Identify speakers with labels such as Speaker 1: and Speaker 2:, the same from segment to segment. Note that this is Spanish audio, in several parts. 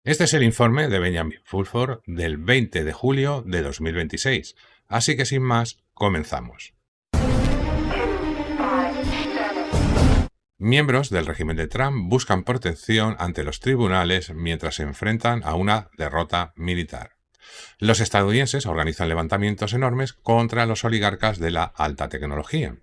Speaker 1: Este es el informe de Benjamin Fulford del 20 de julio de 2026. Así que sin más, comenzamos. Miembros del régimen de Trump buscan protección ante los tribunales mientras se enfrentan a una derrota militar. Los estadounidenses organizan levantamientos enormes contra los oligarcas de la alta tecnología.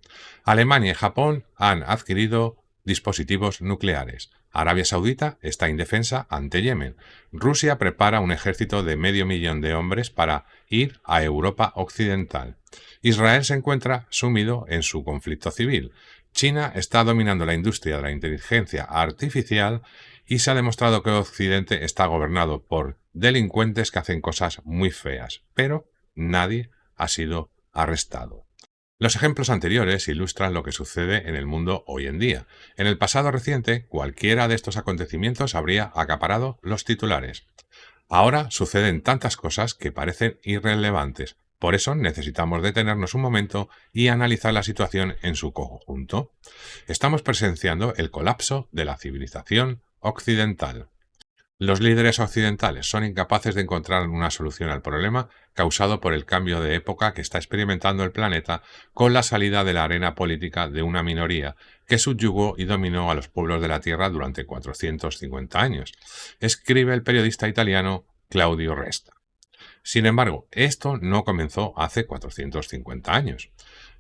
Speaker 1: Alemania y Japón han adquirido dispositivos nucleares. Arabia Saudita está indefensa ante Yemen. Rusia prepara un ejército de 500.000 de hombres para ir a Europa Occidental. Israel se encuentra sumido en su conflicto civil. China está dominando la industria de la inteligencia artificial y se ha demostrado que Occidente está gobernado por delincuentes que hacen cosas muy feas, pero nadie ha sido arrestado. Los ejemplos anteriores ilustran lo que sucede en el mundo hoy en día. En el pasado reciente, cualquiera de estos acontecimientos habría acaparado los titulares. Ahora suceden tantas cosas que parecen irrelevantes. Por eso necesitamos detenernos un momento y analizar la situación en su conjunto. Estamos presenciando el colapso de la civilización occidental. Los líderes occidentales son incapaces de encontrar una solución al problema causado por el cambio de época que está experimentando el planeta con la salida de la arena política de una minoría que subyugó y dominó a los pueblos de la Tierra durante 450 años, escribe el periodista italiano Claudio Resta. Sin embargo, esto no comenzó hace 450 años.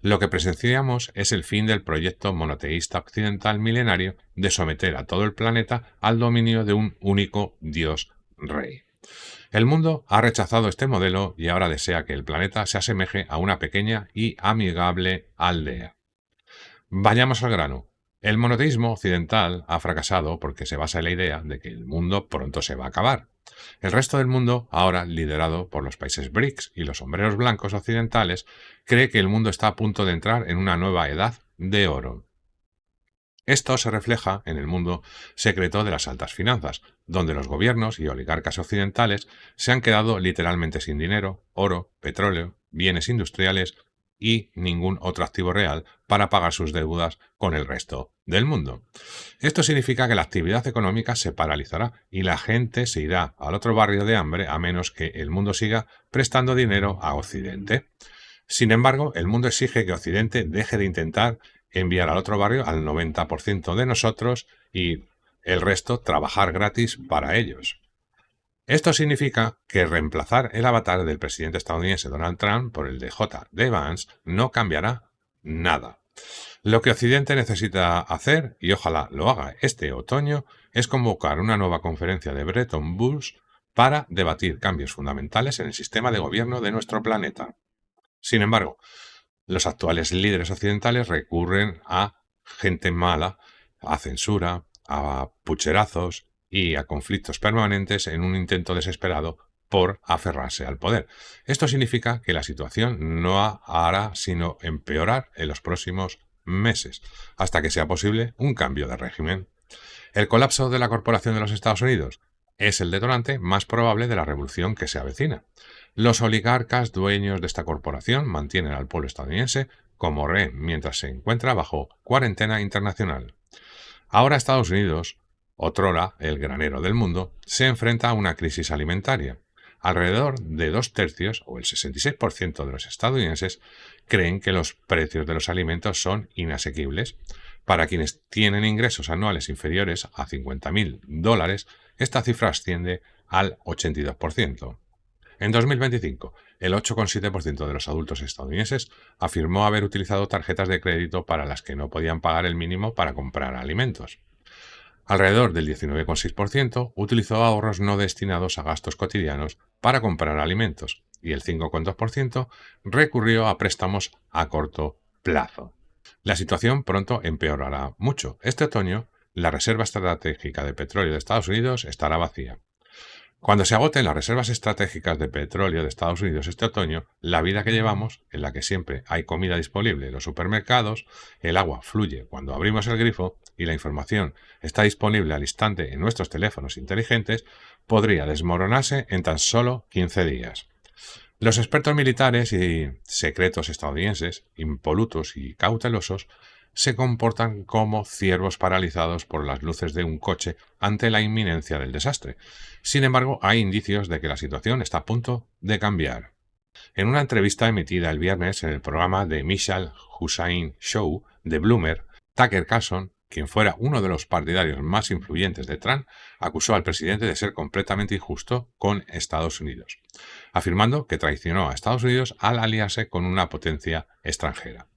Speaker 1: Lo que presenciamos es el fin del proyecto monoteísta occidental milenario de someter a todo el planeta al dominio de un único Dios Rey. El mundo ha rechazado este modelo y ahora desea que el planeta se asemeje a una pequeña y amigable aldea. Vayamos al grano. El monoteísmo occidental ha fracasado porque se basa en la idea de que el mundo pronto se va a acabar. El resto del mundo, ahora liderado por los países BRICS y los sombreros blancos occidentales, cree que el mundo está a punto de entrar en una nueva edad de oro. Esto se refleja en el mundo secreto de las altas finanzas, donde los gobiernos y oligarcas occidentales se han quedado literalmente sin dinero, oro, petróleo, bienes industriales y ningún otro activo real para pagar sus deudas con el resto del mundo. Esto significa que la actividad económica se paralizará y la gente se irá al otro barrio de hambre a menos que el mundo siga prestando dinero a Occidente. Sin embargo, el mundo exige que Occidente deje de intentar enviar al otro barrio al 90% de nosotros y el resto trabajar gratis para ellos. Esto significa que reemplazar el avatar del presidente estadounidense Donald Trump por el de J.D. Vance no cambiará nada. Lo que Occidente necesita hacer, y ojalá lo haga este otoño, es convocar una nueva conferencia de Bretton Woods para debatir cambios fundamentales en el sistema de gobierno de nuestro planeta. Sin embargo, los actuales líderes occidentales recurren a gente mala, a censura, a pucherazos y a conflictos permanentes en un intento desesperado por aferrarse al poder. Esto significa que la situación no hará sino empeorar en los próximos meses, hasta que sea posible un cambio de régimen. El colapso de la corporación de los Estados Unidos es el detonante más probable de la revolución que se avecina. Los oligarcas dueños de esta corporación mantienen al pueblo estadounidense como rehén mientras se encuentra bajo cuarentena internacional. Ahora Estados Unidos, otrora el granero del mundo, se enfrenta a una crisis alimentaria. Alrededor de 2/3 o el 66% de los estadounidenses creen que los precios de los alimentos son inasequibles. Para quienes tienen ingresos anuales inferiores a $50.000, esta cifra asciende al 82%. En 2025, el 8,7% de los adultos estadounidenses afirmó haber utilizado tarjetas de crédito para las que no podían pagar el mínimo para comprar alimentos. Alrededor del 19,6% utilizó ahorros no destinados a gastos cotidianos para comprar alimentos y el 5,2% recurrió a préstamos a corto plazo. La situación pronto empeorará mucho. Este otoño, la reserva estratégica de petróleo de Estados Unidos estará vacía. Cuando se agoten las reservas estratégicas de petróleo de Estados Unidos este otoño, la vida que llevamos, en la que siempre hay comida disponible en los supermercados, el agua fluye cuando abrimos el grifo y la información está disponible al instante en nuestros teléfonos inteligentes, podría desmoronarse en tan solo 15 días. Los expertos militares y secretos estadounidenses, impolutos y cautelosos, se comportan como ciervos paralizados por las luces de un coche ante la inminencia del desastre. Sin embargo, hay indicios de que la situación está a punto de cambiar. En una entrevista emitida el viernes en el programa The Michelle Hussain Show de Bloomer, Tucker Carlson, quien fuera uno de los partidarios más influyentes de Trump, acusó al presidente de ser completamente injusto con Estados Unidos, afirmando que traicionó a Estados Unidos al aliarse con una potencia extranjera.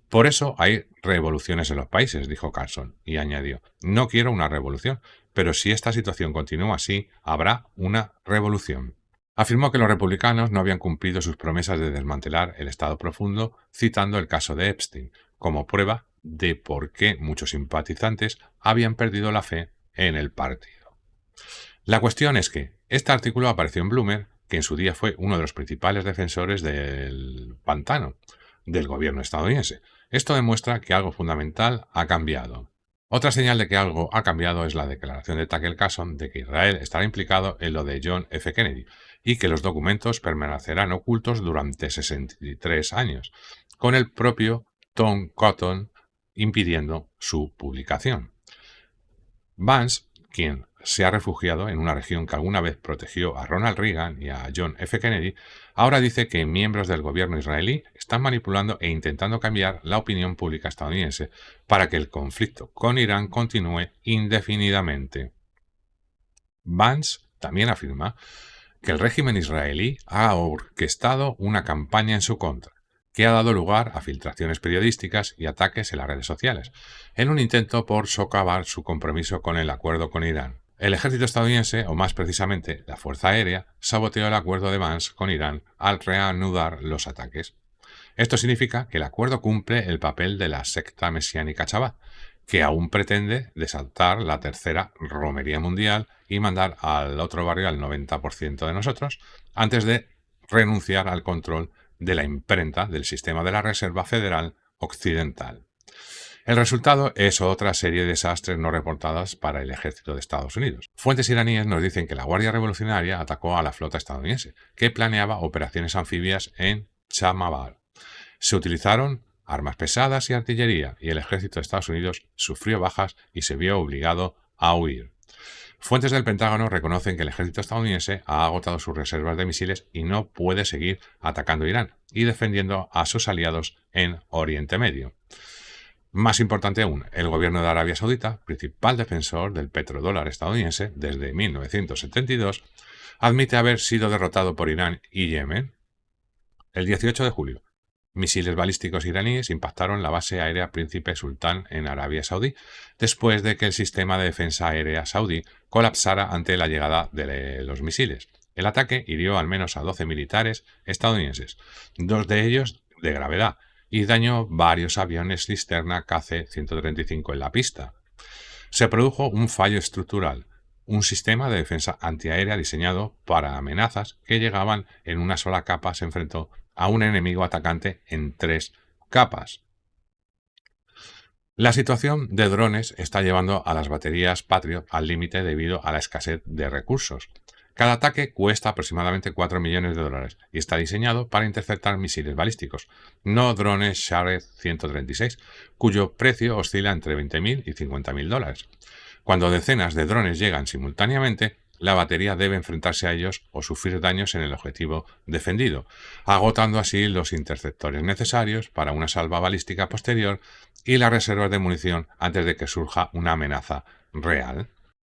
Speaker 1: Por eso hay revoluciones en los países, dijo Carlson, y añadió, no quiero una revolución, pero si esta situación continúa así, habrá una revolución. Afirmó que los republicanos no habían cumplido sus promesas de desmantelar el Estado profundo, citando el caso de Epstein, como prueba de por qué muchos simpatizantes habían perdido la fe en el partido. La cuestión es que este artículo apareció en Bloomer, que en su día fue uno de los principales defensores del pantano del gobierno estadounidense. Esto demuestra que algo fundamental ha cambiado. Otra señal de que algo ha cambiado es la declaración de Tucker Carlson de que Israel estará implicado en lo de John F. Kennedy y que los documentos permanecerán ocultos durante 63 años, con el propio Tom Cotton impidiendo su publicación. Vance, quien se ha refugiado en una región que alguna vez protegió a Ronald Reagan y a John F. Kennedy, ahora dice que miembros del gobierno israelí están manipulando e intentando cambiar la opinión pública estadounidense para que el conflicto con Irán continúe indefinidamente. Vance también afirma que el régimen israelí ha orquestado una campaña en su contra, que ha dado lugar a filtraciones periodísticas y ataques en las redes sociales, en un intento por socavar su compromiso con el acuerdo con Irán. El ejército estadounidense, o más precisamente la Fuerza Aérea, saboteó el acuerdo de Vance con Irán al reanudar los ataques. Esto significa que el acuerdo cumple el papel de la secta mesiánica Chabad, que aún pretende desatar la tercera romería mundial y mandar al otro barrio al 90% de nosotros, antes de renunciar al control de la imprenta del sistema de la Reserva Federal Occidental. El resultado es otra serie de desastres no reportadas para el ejército de Estados Unidos. Fuentes iraníes nos dicen que la Guardia Revolucionaria atacó a la flota estadounidense, que planeaba operaciones anfibias en Chamabad. Se utilizaron armas pesadas y artillería, y el ejército de Estados Unidos sufrió bajas y se vio obligado a huir. Fuentes del Pentágono reconocen que el ejército estadounidense ha agotado sus reservas de misiles y no puede seguir atacando Irán y defendiendo a sus aliados en Oriente Medio. Más importante aún, el gobierno de Arabia Saudita, principal defensor del petrodólar estadounidense desde 1972, admite haber sido derrotado por Irán y Yemen. El 18 de julio, misiles balísticos iraníes impactaron la base aérea Príncipe Sultán en Arabia Saudí, después de que el sistema de defensa aérea saudí colapsara ante la llegada de los misiles. El ataque hirió al menos a 12 militares estadounidenses, 2 de ellos de gravedad, y dañó varios aviones cisterna KC-135 en la pista. Se produjo un fallo estructural, un sistema de defensa antiaérea diseñado para amenazas que llegaban en una sola capa se enfrentó a un enemigo atacante en 3 capas. La situación de drones está llevando a las baterías Patriot al límite debido a la escasez de recursos. Cada ataque cuesta aproximadamente $4 millones y está diseñado para interceptar misiles balísticos, no drones Shahed 136, cuyo precio oscila entre $20.000 y $50.000. Cuando decenas de drones llegan simultáneamente, la batería debe enfrentarse a ellos o sufrir daños en el objetivo defendido, agotando así los interceptores necesarios para una salva balística posterior y las reservas de munición antes de que surja una amenaza real.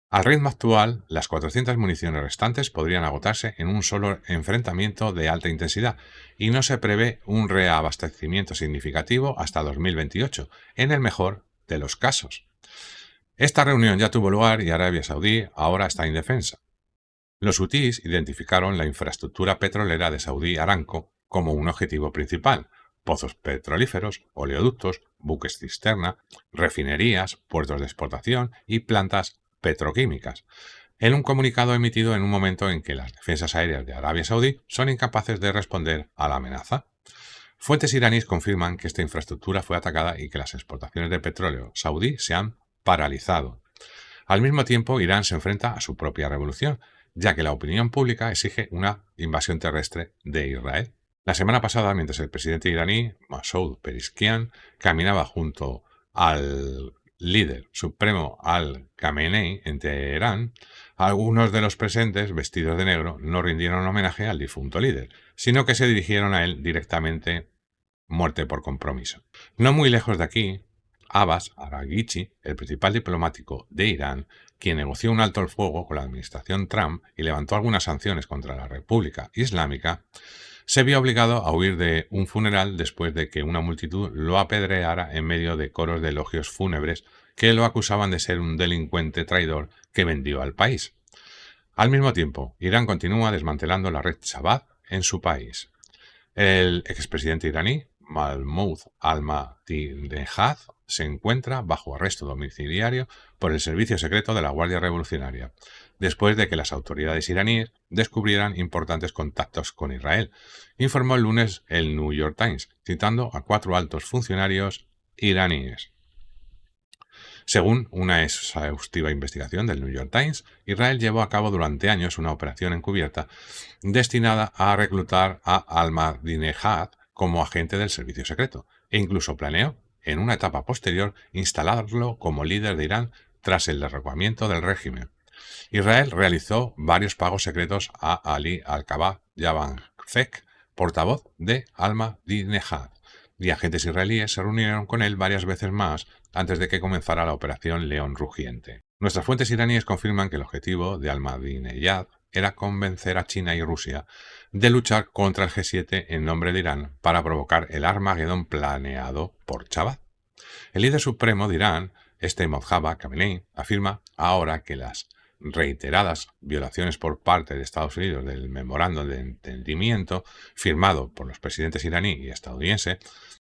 Speaker 1: Al ritmo actual, las 400 municiones restantes podrían agotarse en un solo enfrentamiento de alta intensidad y no se prevé un reabastecimiento significativo hasta 2028, en el mejor de los casos. Esta reunión ya tuvo lugar y Arabia Saudí ahora está indefensa. Los hutíes identificaron la infraestructura petrolera de Saudi Aramco como un objetivo principal: pozos petrolíferos, oleoductos, buques cisterna, refinerías, puertos de exportación y plantas petroquímicas, en un comunicado emitido en un momento en que las defensas aéreas de Arabia Saudí son incapaces de responder a la amenaza. Fuentes iraníes confirman que esta infraestructura fue atacada y que las exportaciones de petróleo saudí se han paralizado. Al mismo tiempo, Irán se enfrenta a su propia revolución, ya que la opinión pública exige una invasión terrestre de Israel. La semana pasada, mientras el presidente iraní, Masoud Pezeshkian, caminaba junto al líder supremo al-Khamenei en Teherán, algunos de los presentes, vestidos de negro, no rindieron homenaje al difunto líder, sino que se dirigieron a él directamente, muerte por compromiso. No muy lejos de aquí, Abbas Araghchi, el principal diplomático de Irán, quien negoció un alto el fuego con la administración Trump y levantó algunas sanciones contra la República Islámica, se vio obligado a huir de un funeral después de que una multitud lo apedreara en medio de coros de elogios fúnebres que lo acusaban de ser un delincuente traidor que vendió al país. Al mismo tiempo, Irán continúa desmantelando la red Shabbat en su país. El expresidente iraní, Mahmoud Ahmadinejad, se encuentra bajo arresto domiciliario por el servicio secreto de la Guardia Revolucionaria, después de que las autoridades iraníes descubrieran importantes contactos con Israel, informó el lunes el New York Times, citando a 4 altos funcionarios iraníes. Según una exhaustiva investigación del New York Times, Israel llevó a cabo durante años una operación encubierta destinada a reclutar a Ahmadinejad como agente del servicio secreto, e incluso planeó, en una etapa posterior, instalarlo como líder de Irán tras el derrocamiento del régimen. Israel realizó varios pagos secretos a Ali Al-Kaba Javanfek, portavoz de Ahmadinejad, y agentes israelíes se reunieron con él varias veces más antes de que comenzara la operación León Rugiente. Nuestras fuentes iraníes confirman que el objetivo de Ahmadinejad era convencer a China y Rusia de luchar contra el G7 en nombre de Irán para provocar el Armagedón planeado por Chabad. El líder supremo de Irán, Mojtaba Khamenei, afirma ahora que las reiteradas violaciones por parte de Estados Unidos del memorándum de entendimiento firmado por los presidentes iraní y estadounidense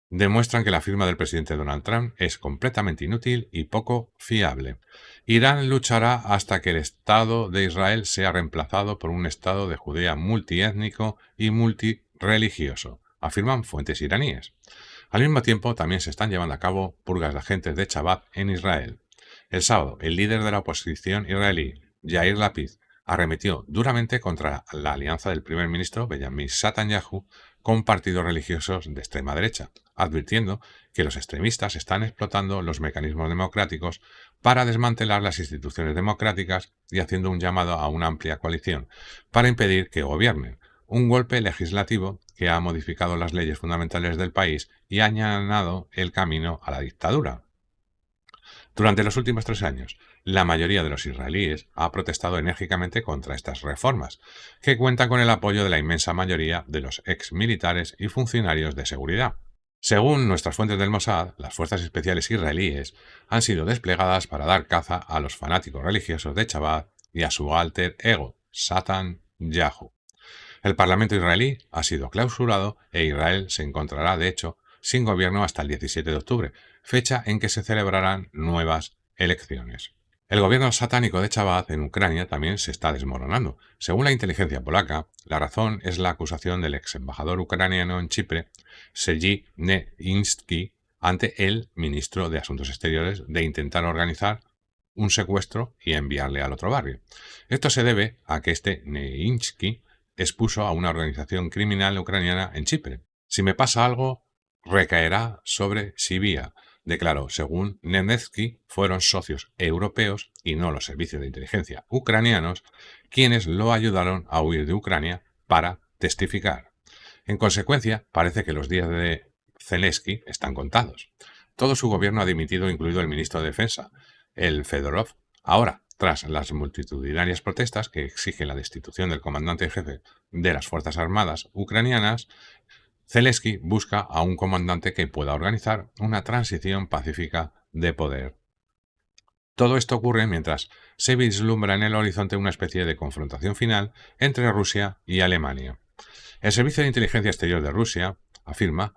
Speaker 1: demuestran que la firma del presidente Donald Trump es completamente inútil y poco fiable. Irán luchará hasta que el Estado de Israel sea reemplazado por un Estado de Judea multiétnico y multireligioso, afirman fuentes iraníes. Al mismo tiempo, también se están llevando a cabo purgas de agentes de Chabad en Israel. El sábado, el líder de la oposición israelí, Yair Lapid, arremetió duramente contra la alianza del primer ministro Benjamin Netanyahu con partidos religiosos de extrema derecha, advirtiendo que los extremistas están explotando los mecanismos democráticos para desmantelar las instituciones democráticas y haciendo un llamado a una amplia coalición para impedir que gobiernen, un golpe legislativo que ha modificado las leyes fundamentales del país y ha allanado el camino a la dictadura. Durante los últimos 3 años, la mayoría de los israelíes ha protestado enérgicamente contra estas reformas, que cuentan con el apoyo de la inmensa mayoría de los ex militares y funcionarios de seguridad. Según nuestras fuentes del Mossad, las fuerzas especiales israelíes han sido desplegadas para dar caza a los fanáticos religiosos de Chabad y a su alter ego, Satan Yahu. El Parlamento israelí ha sido clausurado e Israel se encontrará, de hecho, sin gobierno hasta el 17 de octubre, fecha en que se celebrarán nuevas elecciones. El gobierno satánico de Chabad en Ucrania también se está desmoronando. Según la inteligencia polaca, la razón es la acusación del ex embajador ucraniano en Chipre, Sergiy Neinsky, ante el ministro de Asuntos Exteriores de intentar organizar un secuestro y enviarle al otro barrio. Esto se debe a que este Neinsky expuso a una organización criminal ucraniana en Chipre. Si me pasa algo, recaerá sobre Sibia, declaró. Según Nenetsky, fueron socios europeos y no los servicios de inteligencia ucranianos quienes lo ayudaron a huir de Ucrania para testificar. En consecuencia, parece que los días de Zelensky están contados. Todo su gobierno ha dimitido, incluido el ministro de Defensa, el Fedorov. Ahora, tras las multitudinarias protestas que exigen la destitución del comandante en jefe de las Fuerzas Armadas ucranianas, Zelensky busca a un comandante que pueda organizar una transición pacífica de poder. Todo esto ocurre mientras se vislumbra en el horizonte una especie de confrontación final entre Rusia y Alemania. El Servicio de Inteligencia Exterior de Rusia afirma,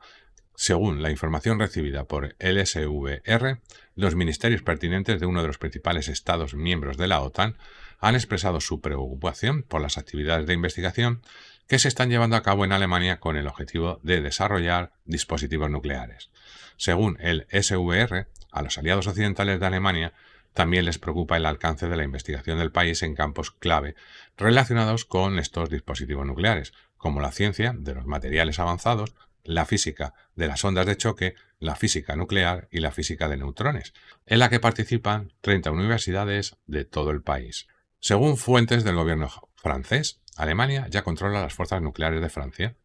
Speaker 1: según la información recibida por el SVR, los ministerios pertinentes de uno de los principales Estados miembros de la OTAN han expresado su preocupación por las actividades de investigación que se están llevando a cabo en Alemania con el objetivo de desarrollar dispositivos nucleares. Según el SVR, a los aliados occidentales de Alemania también les preocupa el alcance de la investigación del país en campos clave relacionados con estos dispositivos nucleares, como la ciencia de los materiales avanzados, la física de las ondas de choque, la física nuclear y la física de neutrones, en la que participan 30 universidades de todo el país. Según fuentes del gobierno francés, Alemania ya controla las fuerzas nucleares de Francia.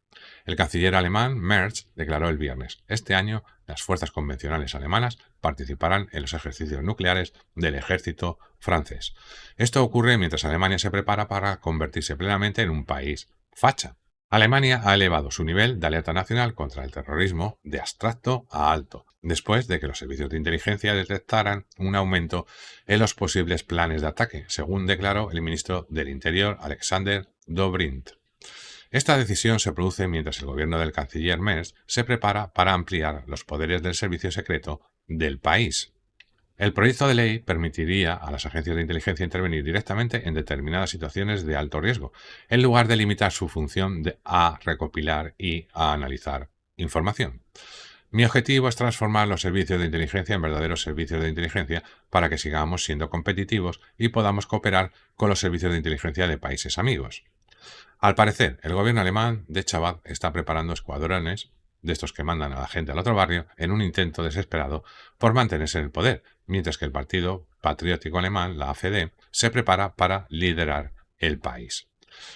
Speaker 1: El canciller alemán Merz declaró el viernes: este año las fuerzas convencionales alemanas participarán en los ejercicios nucleares del ejército francés. Esto ocurre mientras Alemania se prepara para convertirse plenamente en un país facha. Alemania ha elevado su nivel de alerta nacional contra el terrorismo de abstracto a alto, después de que los servicios de inteligencia detectaran un aumento en los posibles planes de ataque, según declaró el ministro del Interior Alexander Dobrindt. Esta decisión se produce mientras el gobierno del canciller Merz se prepara para ampliar los poderes del servicio secreto del país. El proyecto de ley permitiría a las agencias de inteligencia intervenir directamente en determinadas situaciones de alto riesgo, en lugar de limitar su función a recopilar y a analizar información. Mi objetivo es transformar los servicios de inteligencia en verdaderos servicios de inteligencia para que sigamos siendo competitivos y podamos cooperar con los servicios de inteligencia de países amigos. Al parecer, el gobierno alemán de Chabat está preparando escuadrones de estos que mandan a la gente al otro barrio en un intento desesperado por mantenerse en el poder, mientras que el Partido Patriótico Alemán, la AfD, se prepara para liderar el país.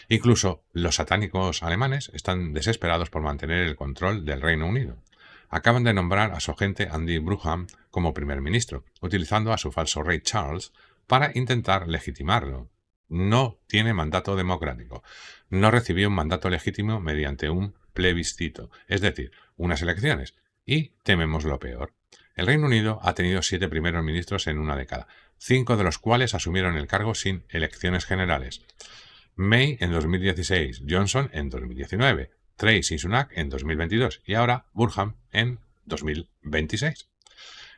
Speaker 1: Incluso los satánicos alemanes están desesperados por mantener el control del Reino Unido. Acaban de nombrar a su agente Andy Brougham como primer ministro, utilizando a su falso rey Charles para intentar legitimarlo. No tiene mandato democrático. No recibió un mandato legítimo mediante un plebiscito, es decir, unas elecciones. Y tememos lo peor. El Reino Unido ha tenido 7 primeros ministros en una década, 5 de los cuales asumieron el cargo sin elecciones generales. May en 2016, Johnson en 2019, Rishi Sunak en 2022 y ahora Burham en 2026.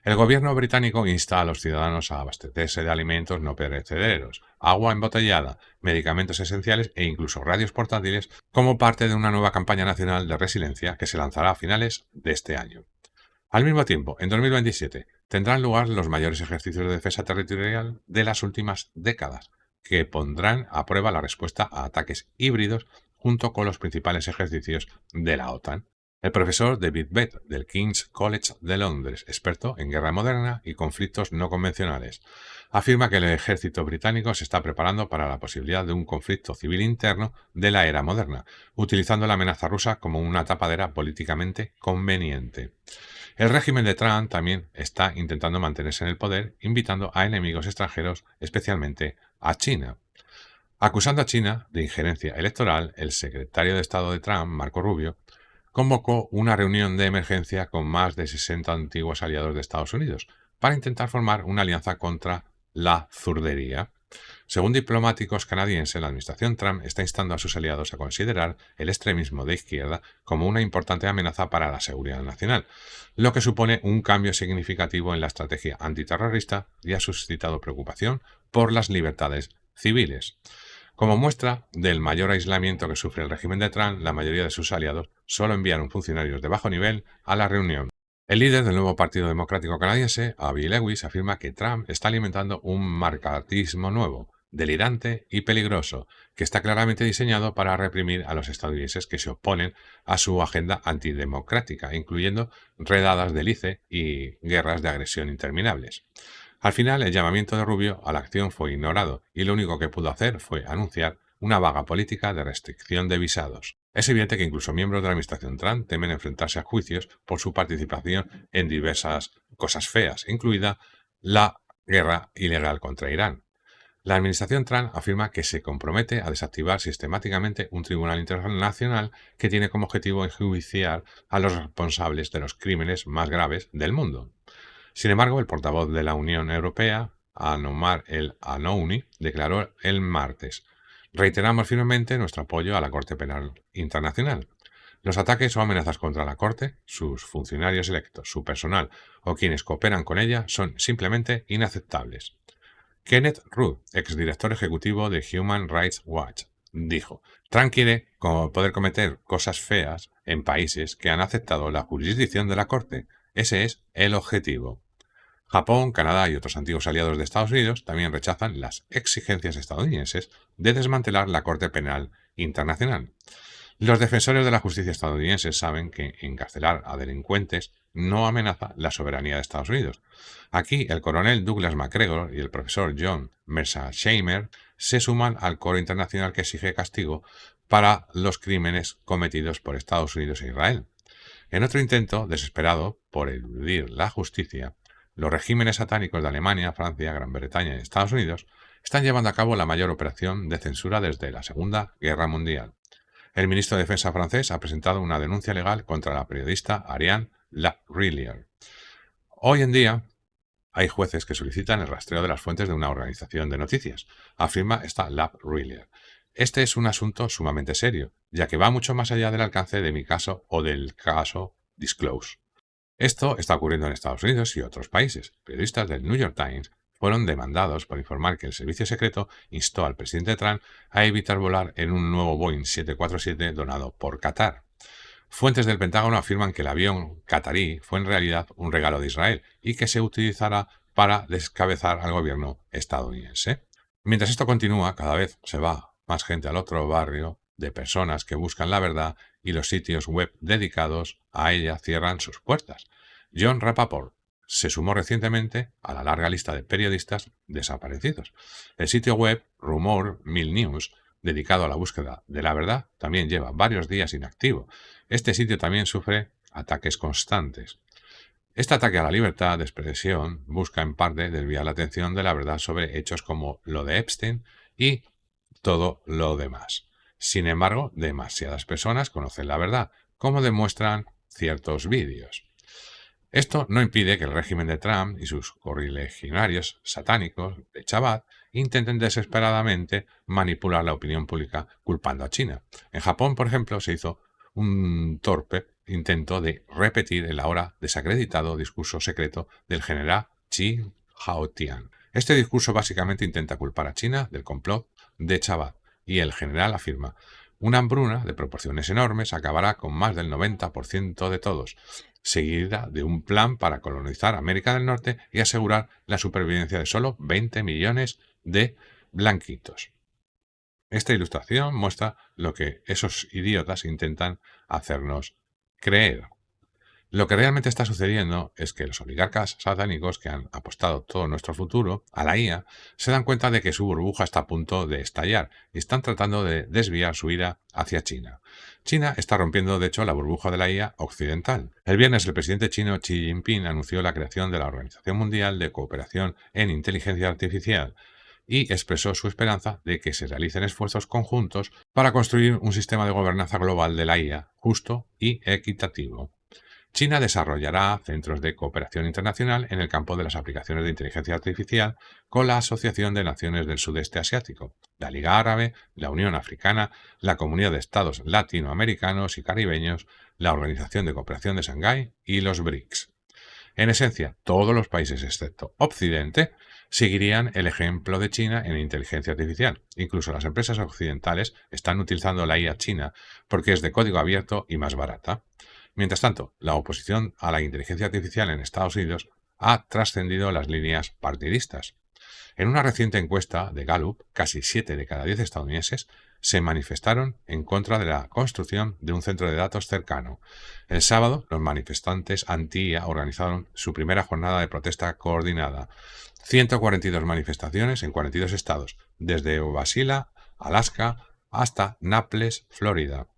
Speaker 1: El gobierno británico insta a los ciudadanos a abastecerse de alimentos no perecederos, agua embotellada, medicamentos esenciales e incluso radios portátiles como parte de una nueva campaña nacional de resiliencia que se lanzará a finales de este año. Al mismo tiempo, en 2027 tendrán lugar los mayores ejercicios de defensa territorial de las últimas décadas, que pondrán a prueba la respuesta a ataques híbridos junto con los principales ejercicios de la OTAN. El profesor David Bett, del King's College de Londres, experto en guerra moderna y conflictos no convencionales, afirma que el ejército británico se está preparando para la posibilidad de un conflicto civil interno de la era moderna, utilizando la amenaza rusa como una tapadera políticamente conveniente. El régimen de Trump también está intentando mantenerse en el poder, invitando a enemigos extranjeros, especialmente a China. Acusando a China de injerencia electoral, el secretario de Estado de Trump, Marco Rubio, convocó una reunión de emergencia con más de 60 antiguos aliados de Estados Unidos para intentar formar una alianza contra la zurdería. Según diplomáticos canadienses, la administración Trump está instando a sus aliados a considerar el extremismo de izquierda como una importante amenaza para la seguridad nacional, lo que supone un cambio significativo en la estrategia antiterrorista y ha suscitado preocupación por las libertades civiles. Como muestra del mayor aislamiento que sufre el régimen de Trump, la mayoría de sus aliados solo enviaron funcionarios de bajo nivel a la reunión. El líder del nuevo Partido Democrático Canadiense, Avi Lewis, afirma que Trump está alimentando un marcatismo nuevo, delirante y peligroso, que está claramente diseñado para reprimir a los estadounidenses que se oponen a su agenda antidemocrática, incluyendo redadas del ICE y guerras de agresión interminables. Al final, el llamamiento de Rubio a la acción fue ignorado y lo único que pudo hacer fue anunciar una vaga política de restricción de visados. Es evidente que incluso miembros de la administración Trump temen enfrentarse a juicios por su participación en diversas cosas feas, incluida la guerra ilegal contra Irán. La administración Trump afirma que se compromete a desactivar sistemáticamente un tribunal internacional que tiene como objetivo enjuiciar a los responsables de los crímenes más graves del mundo. Sin embargo, el portavoz de la Unión Europea, Anomar El Anouni, declaró el martes: reiteramos firmemente nuestro apoyo a la Corte Penal Internacional. Los ataques o amenazas contra la Corte, sus funcionarios electos, su personal o quienes cooperan con ella son simplemente inaceptables. Kenneth Roth, exdirector ejecutivo de Human Rights Watch, dijo: Trump quiere poder cometer cosas feas en países que han aceptado la jurisdicción de la Corte. Ese es el objetivo. Japón, Canadá y otros antiguos aliados de Estados Unidos también rechazan las exigencias estadounidenses de desmantelar la Corte Penal Internacional. Los defensores de la justicia estadounidense saben que encarcelar a delincuentes no amenaza la soberanía de Estados Unidos. Aquí el coronel Douglas MacGregor y el profesor John Mearsheimer se suman al coro internacional que exige castigo para los crímenes cometidos por Estados Unidos e Israel. En otro intento desesperado por eludir la justicia, los regímenes satánicos de Alemania, Francia, Gran Bretaña y Estados Unidos están llevando a cabo la mayor operación de censura desde la Segunda Guerra Mundial. El ministro de Defensa francés ha presentado una denuncia legal contra la periodista Ariane Laprillier. Hoy en día hay jueces que solicitan el rastreo de las fuentes de una organización de noticias, afirma esta Laprillier. Este es un asunto sumamente serio, ya que va mucho más allá del alcance de mi caso o del caso Disclose. Esto está ocurriendo en Estados Unidos y otros países. Periodistas del New York Times fueron demandados por informar que el servicio secreto instó al presidente Trump a evitar volar en un nuevo Boeing 747 donado por Qatar. Fuentes del Pentágono afirman que el avión qatarí fue en realidad un regalo de Israel y que se utilizará para descabezar al gobierno estadounidense. Mientras esto continúa, cada vez se va más gente al otro barrio de personas que buscan la verdad y los sitios web dedicados a ella cierran sus puertas. John Rappaport se sumó recientemente a la larga lista de periodistas desaparecidos. El sitio web Rumor Mill News, dedicado a la búsqueda de la verdad, también lleva varios días inactivo. Este sitio también sufre ataques constantes. Este ataque a la libertad de expresión busca en parte desviar la atención de la verdad sobre hechos como lo de Epstein y todo lo demás. Sin embargo, demasiadas personas conocen la verdad, como demuestran ciertos vídeos. Esto no impide que el régimen de Trump y sus correligionarios satánicos de Chabad intenten desesperadamente manipular la opinión pública culpando a China. En Japón, por ejemplo, se hizo un torpe intento de repetir el ahora desacreditado discurso secreto del general Chi Haotian. Este discurso básicamente intenta culpar a China del complot de Chabad y el general afirma: una hambruna de proporciones enormes acabará con más del 90% de todos, seguida de un plan para colonizar América del Norte y asegurar la supervivencia de solo 20 millones de blanquitos. Esta ilustración muestra lo que esos idiotas intentan hacernos creer. Lo que realmente está sucediendo es que los oligarcas satánicos que han apostado todo nuestro futuro a la IA se dan cuenta de que su burbuja está a punto de estallar y están tratando de desviar su ira hacia China. China está rompiendo, de hecho, la burbuja de la IA occidental. El viernes, el presidente chino Xi Jinping anunció la creación de la Organización Mundial de Cooperación en Inteligencia Artificial y expresó su esperanza de que se realicen esfuerzos conjuntos para construir un sistema de gobernanza global de la IA justo y equitativo. China desarrollará centros de cooperación internacional en el campo de las aplicaciones de inteligencia artificial con la Asociación de Naciones del Sudeste Asiático, la Liga Árabe, la Unión Africana, la Comunidad de Estados Latinoamericanos y Caribeños, la Organización de Cooperación de Shanghái y los BRICS. En esencia, todos los países excepto Occidente seguirían el ejemplo de China en inteligencia artificial. Incluso las empresas occidentales están utilizando la IA china porque es de código abierto y más barata. Mientras tanto, la oposición a la inteligencia artificial en Estados Unidos ha trascendido las líneas partidistas. En una reciente encuesta de Gallup, casi 7 de cada 10 estadounidenses se manifestaron en contra de la construcción de un centro de datos cercano. El sábado, los manifestantes anti-IA organizaron su primera jornada de protesta coordinada. 142 manifestaciones en 42 estados, desde Wasilla, Alaska, hasta Naples, Florida.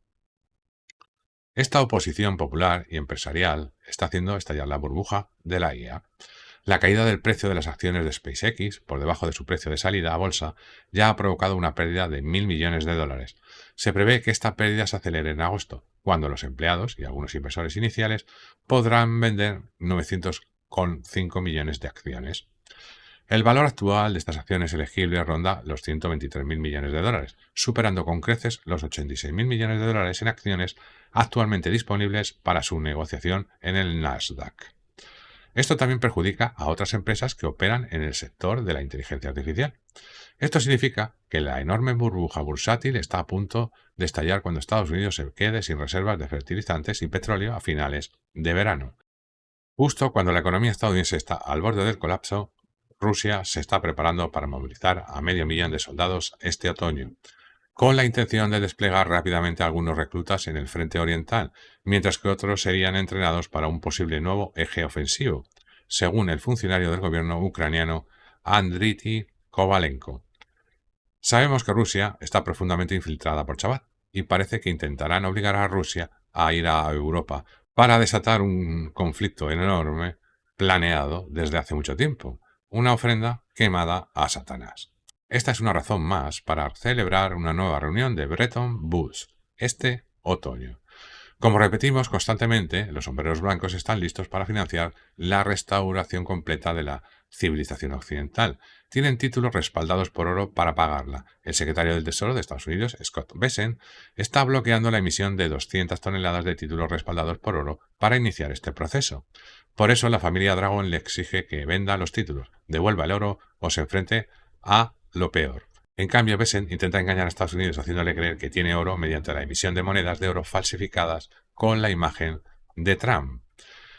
Speaker 1: Esta oposición popular y empresarial está haciendo estallar la burbuja de la IA. La caída del precio de las acciones de SpaceX, por debajo de su precio de salida a bolsa, ya ha provocado una pérdida de 1.000 millones de dólares. Se prevé que esta pérdida se acelere en agosto, cuando los empleados y algunos inversores iniciales podrán vender 900,5 millones de acciones. El valor actual de estas acciones elegibles ronda los 123.000 millones de dólares, superando con creces los 86.000 millones de dólares en acciones actualmente disponibles para su negociación en el Nasdaq. Esto también perjudica a otras empresas que operan en el sector de la inteligencia artificial. Esto significa que la enorme burbuja bursátil está a punto de estallar cuando Estados Unidos se quede sin reservas de fertilizantes y petróleo a finales de verano. Justo cuando la economía estadounidense está al borde del colapso, Rusia se está preparando para movilizar a 500.000 de soldados este otoño. con la intención de desplegar rápidamente a algunos reclutas en el frente oriental, mientras que otros serían entrenados para un posible nuevo eje ofensivo, según el funcionario del gobierno ucraniano Andriy Kovalenko. Sabemos que Rusia está profundamente infiltrada por Chabad y parece que intentarán obligar a Rusia a ir a Europa para desatar un conflicto enorme planeado desde hace mucho tiempo, una ofrenda quemada a Satanás. Esta es una razón más para celebrar una nueva reunión de Bretton Woods este otoño. Como repetimos constantemente, los sombreros blancos están listos para financiar la restauración completa de la civilización occidental. Tienen títulos respaldados por oro para pagarla. El secretario del Tesoro de Estados Unidos, Scott Bessent, está bloqueando la emisión de 200 toneladas de títulos respaldados por oro para iniciar este proceso. Por eso la familia Dragon le exige que venda los títulos, devuelva el oro o se enfrente a lo peor. En cambio, Bessent intenta engañar a Estados Unidos haciéndole creer que tiene oro mediante la emisión de monedas de oro falsificadas con la imagen de Trump.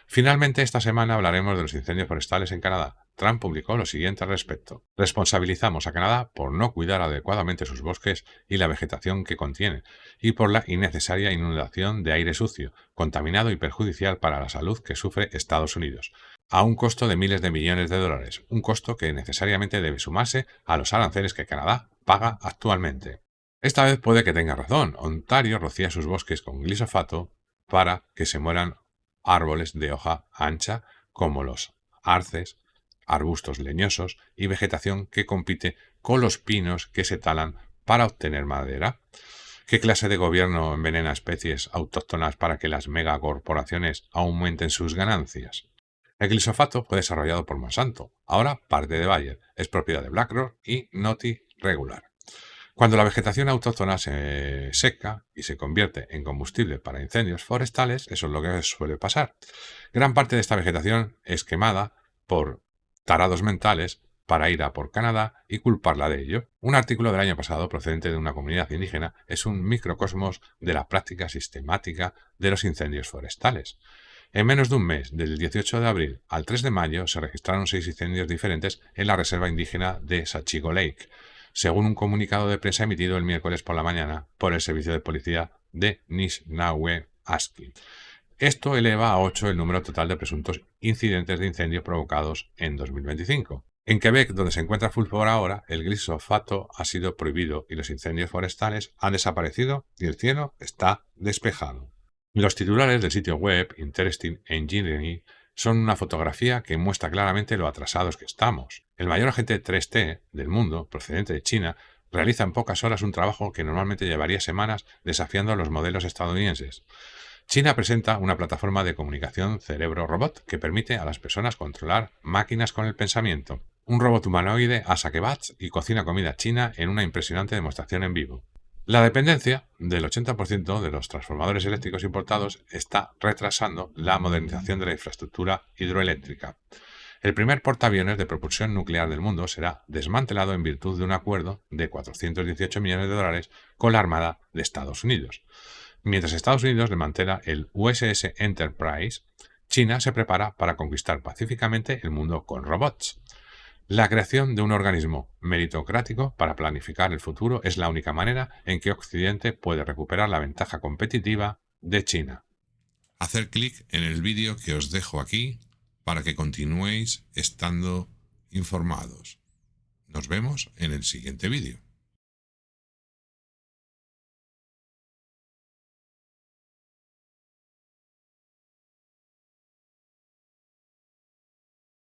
Speaker 1: Finalmente, esta semana hablaremos de los incendios forestales en Canadá. Trump publicó lo siguiente al respecto. Responsabilizamos a Canadá por no cuidar adecuadamente sus bosques y la vegetación que contienen, y por la innecesaria inundación de aire sucio, contaminado y perjudicial para la salud que sufre Estados Unidos, a un costo de miles de millones de dólares, un costo que necesariamente debe sumarse a los aranceles que Canadá paga actualmente. Esta vez puede que tenga razón. Ontario rocía sus bosques con glifosato para que se mueran árboles de hoja ancha como los arces, arbustos leñosos y vegetación que compite con los pinos que se talan para obtener madera. ¿Qué clase de gobierno envenena especies autóctonas para que las megacorporaciones aumenten sus ganancias? El glifosato fue desarrollado por Monsanto, ahora parte de Bayer, es propiedad de BlackRock y Noti Regular. Cuando la vegetación autóctona se seca y se convierte en combustible para incendios forestales, eso es lo que suele pasar. Gran parte de esta vegetación es quemada por tarados mentales para ir a por Canadá y culparla de ello. Un artículo del año pasado procedente de una comunidad indígena es un microcosmos de la práctica sistemática de los incendios forestales. En menos de un mes, del 18 de abril al 3 de mayo, se registraron 6 incendios diferentes en la reserva indígena de Sachigo Lake, según un comunicado de prensa emitido el miércoles por la mañana por el servicio de policía de Nishnawbe-Aski. Esto eleva a 8 el número total de presuntos incidentes de incendio provocados en 2025. En Quebec, donde se encuentra Fulford ahora, el glifosato ha sido prohibido y los incendios forestales han desaparecido y el cielo está despejado. Los titulares del sitio web Interesting Engineering son una fotografía que muestra claramente lo atrasados que estamos. El mayor agente 3T del mundo, procedente de China, realiza en pocas horas un trabajo que normalmente llevaría semanas desafiando a los modelos estadounidenses. China presenta una plataforma de comunicación cerebro-robot que permite a las personas controlar máquinas con el pensamiento. Un robot humanoide asa kebabs y cocina comida china en una impresionante demostración en vivo. La dependencia del 80% de los transformadores eléctricos importados está retrasando la modernización de la infraestructura hidroeléctrica. El primer portaaviones de propulsión nuclear del mundo será desmantelado en virtud de un acuerdo de 418 millones de dólares con la Armada de Estados Unidos. Mientras Estados Unidos desmantela el USS Enterprise, China se prepara para conquistar pacíficamente el mundo con robots. La creación de un organismo meritocrático para planificar el futuro es la única manera en que Occidente puede recuperar la ventaja competitiva de China.
Speaker 2: Hacer clic en el vídeo que os dejo aquí para que continuéis estando informados. Nos vemos en el siguiente vídeo.